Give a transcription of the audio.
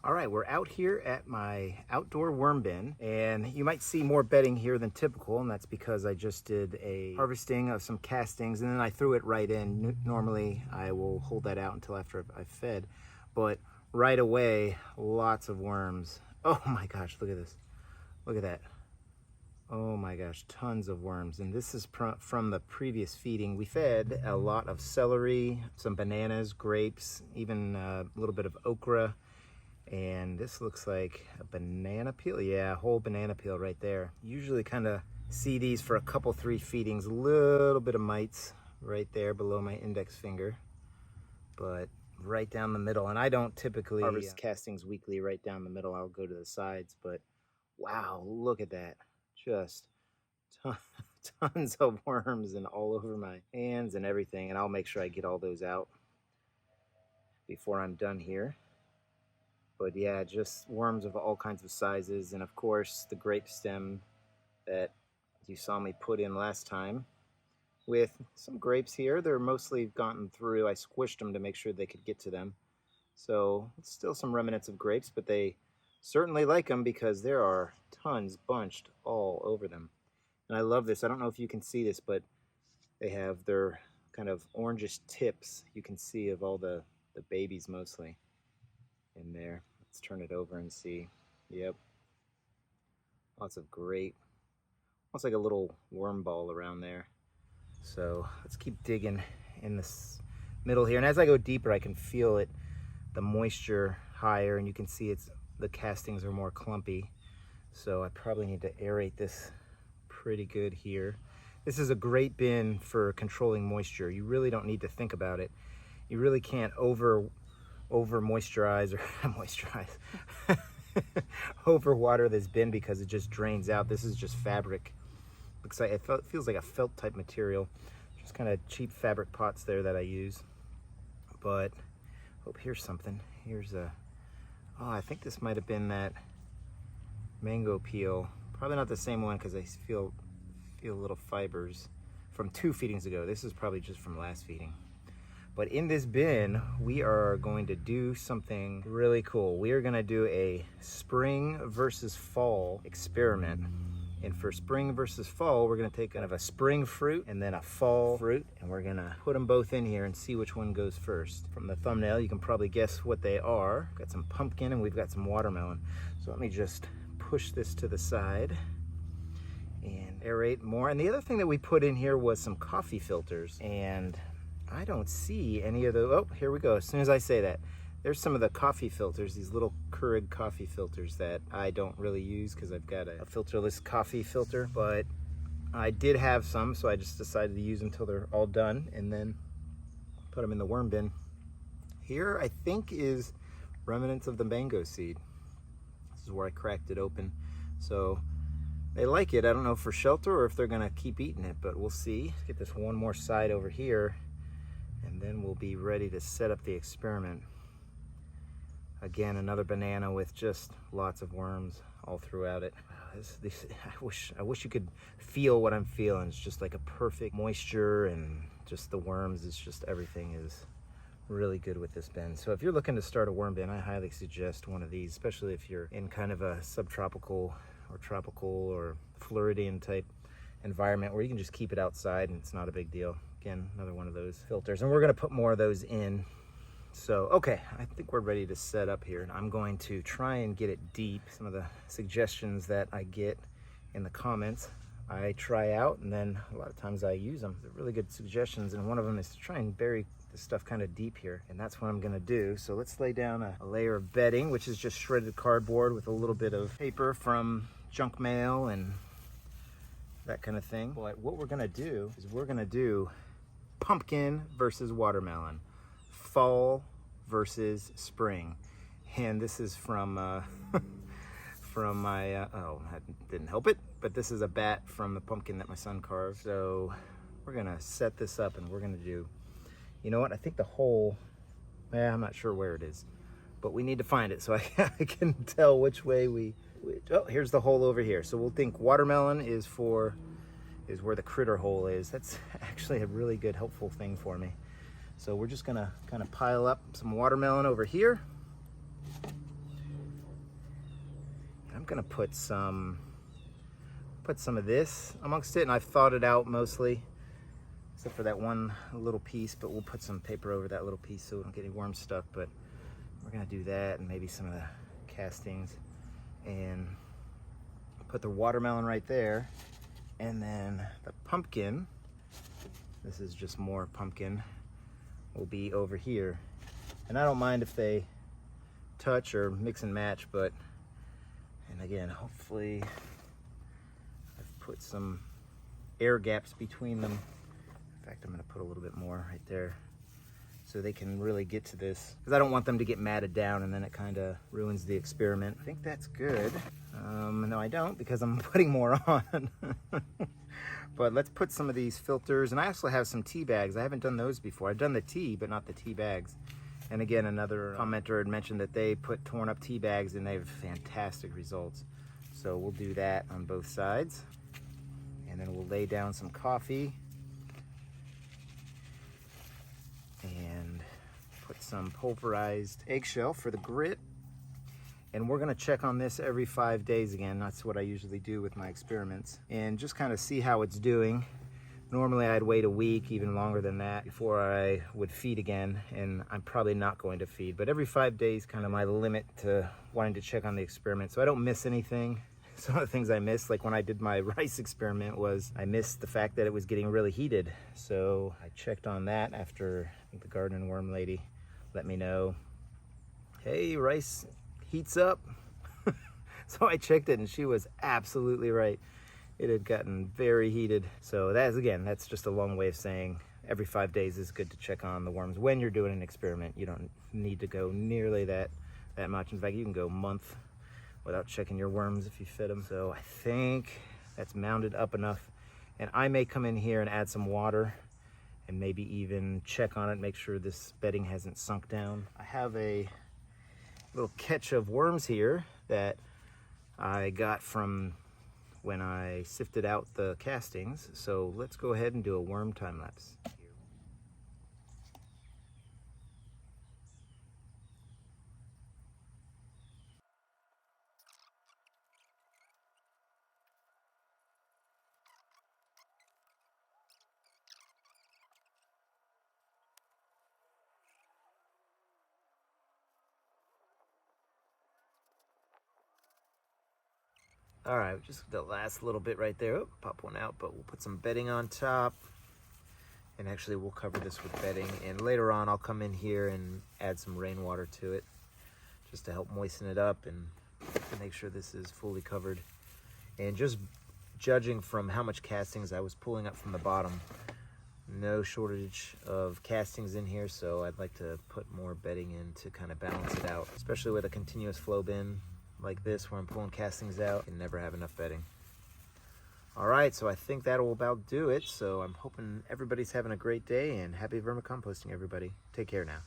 All right, we're out here at my outdoor worm bin, and you might see more bedding here than typical, and that's because I just did a harvesting of some castings, and then I threw it right in. Normally, I will hold that out until after I've fed, but right away, lots of worms. Oh my gosh, look at this. Look at that. Oh my gosh, tons of worms. And this is from the previous feeding. We fed a lot of celery, some bananas, grapes, even a little bit of okra. And this looks like a banana peel. Yeah, a whole banana peel right there. Usually kind of see these for a couple, 3 feedings. A little bit of mites right there below my index finger, but right down the middle. And I don't typically harvest castings weekly right down the middle. I'll go to the sides, but wow, look at that. Just tons of worms and all over my hands and everything. And I'll make sure I get all those out before I'm done here. But yeah, just worms of all kinds of sizes. And of course, the grape stem that you saw me put in last time with some grapes here. They're mostly gotten through. I squished them to make sure they could get to them. So still some remnants of grapes, but they certainly like them because there are tons bunched all over them. And I love this. I don't know if you can see this, but they have their kind of orangish tips. You can see of all the babies mostly in there. Let's turn it over and see. Yep. Lots of great, almost like a little worm ball around there. So let's keep digging in this middle here. And as I go deeper, I can feel it, the moisture higher, and you can see the castings are more clumpy. So I probably need to aerate this pretty good here. This is a great bin for controlling moisture. You really don't need to think about it. You really can't over moisturize or moisturize over water this bin because it just drains out. This is just fabric. Looks like it feels like a felt type material. Just kind of cheap fabric pots there that I use. But oh, here's something. Here's a I think this might have been that mango peel. Probably not the same one because I feel little fibers from 2 feedings ago. This is probably just from last feeding. But in this bin, we are going to do something really cool. We are gonna do a spring versus fall experiment. And for spring versus fall, we're gonna take kind of a spring fruit and then a fall fruit, and we're gonna put them both in here and see which one goes first. From the thumbnail, you can probably guess what they are. We've got some pumpkin and we've got some watermelon. So let me just push this to the side and aerate more. And the other thing that we put in here was some coffee filters, and I don't see any of the, oh, here we go. As soon as I say that, there's some of the coffee filters, these little Keurig coffee filters that I don't really use because I've got a filterless coffee filter, but I did have some, so I just decided to use them until they're all done and then put them in the worm bin. Here, I think, is remnants of the mango seed. This is where I cracked it open. So they like it. I don't know for shelter or if they're gonna keep eating it, but we'll see. Let's get this one more side over here, and then we'll be ready to set up the experiment. Again, another banana with just lots of worms all throughout it. I wish you could feel what I'm feeling. It's just like a perfect moisture, and just the worms, it's just everything is really good with this bin. So if you're looking to start a worm bin, I highly suggest one of these, especially if you're in kind of a subtropical or tropical or Floridian type environment where you can just keep it outside and it's not a big deal. Again, another one of those filters, and we're gonna put more of those in. So, okay, I think we're ready to set up here. I'm going to try and get it deep. Some of the suggestions that I get in the comments, I try out, and then a lot of times I use them. They're really good suggestions, and one of them is to try and bury the stuff kind of deep here, and that's what I'm gonna do. So let's lay down a layer of bedding, which is just shredded cardboard with a little bit of paper from junk mail and that kind of thing. But what we're gonna do is we're gonna do pumpkin versus watermelon, fall versus spring. And this is from from my oh, I didn't help it, but this is a bat from the pumpkin that my son carved. So we're gonna set this up and we're gonna do, you know what, I think the hole, I'm not sure where it is, but we need to find it so I can tell which way oh, here's the hole over here. So we'll think watermelon is where the critter hole is. That's actually a really good helpful thing for me. So we're just gonna kind of pile up some watermelon over here. I'm gonna put some of this amongst it, and I've thawed it out mostly, except for that one little piece, but we'll put some paper over that little piece so we don't get any worms stuck. But we're gonna do that, and maybe some of the castings, and put the watermelon right there. And then the pumpkin, this is just more pumpkin, will be over here. And I don't mind if they touch or mix and match, but, and again, hopefully I've put some air gaps between them. In fact, I'm gonna put a little bit more right there so they can really get to this, because I don't want them to get matted down and then it kind of ruins the experiment. I think that's good. No, I don't, because I'm putting more on. But let's put some of these filters, and I also have some tea bags. I haven't done those before. I've done the tea, but not the tea bags. And again, another commenter had mentioned that they put torn up tea bags and they have fantastic results. So we'll do that on both sides. And then we'll lay down some coffee and put some pulverized eggshell for the grit. And we're gonna check on this every 5 days again. That's what I usually do with my experiments, and just kind of see how it's doing. Normally I'd wait a week, even longer than that, before I would feed again, and I'm probably not going to feed. But every 5 days, kind of my limit to wanting to check on the experiment, so I don't miss anything. Some of the things I missed, like when I did my rice experiment, was I missed the fact that it was getting really heated. So I checked on that after, I think the garden worm lady let me know, hey, rice heats up. So I checked it and she was absolutely right. It had gotten very heated. So that's just a long way of saying every 5 days is good to check on the worms when you're doing an experiment. You don't need to go nearly that much. In fact, you can go a month without checking your worms if you fit them. So I think that's mounded up enough. And I may come in here and add some water and maybe even check on it, make sure this bedding hasn't sunk down. I have a little catch of worms here that I got from when I sifted out the castings. So let's go ahead and do a worm time lapse. All right, just the last little bit right there. Oh, pop one out, but we'll put some bedding on top. And actually we'll cover this with bedding. And later on, I'll come in here and add some rainwater to it just to help moisten it up and to make sure this is fully covered. And just judging from how much castings I was pulling up from the bottom, no shortage of castings in here, so I'd like to put more bedding in to kind of balance it out, especially with a continuous flow bin like this where I'm pulling castings out and never have enough bedding. All right, so I think that'll about do it. So I'm hoping everybody's having a great day, and happy vermicomposting, everybody. Take care now.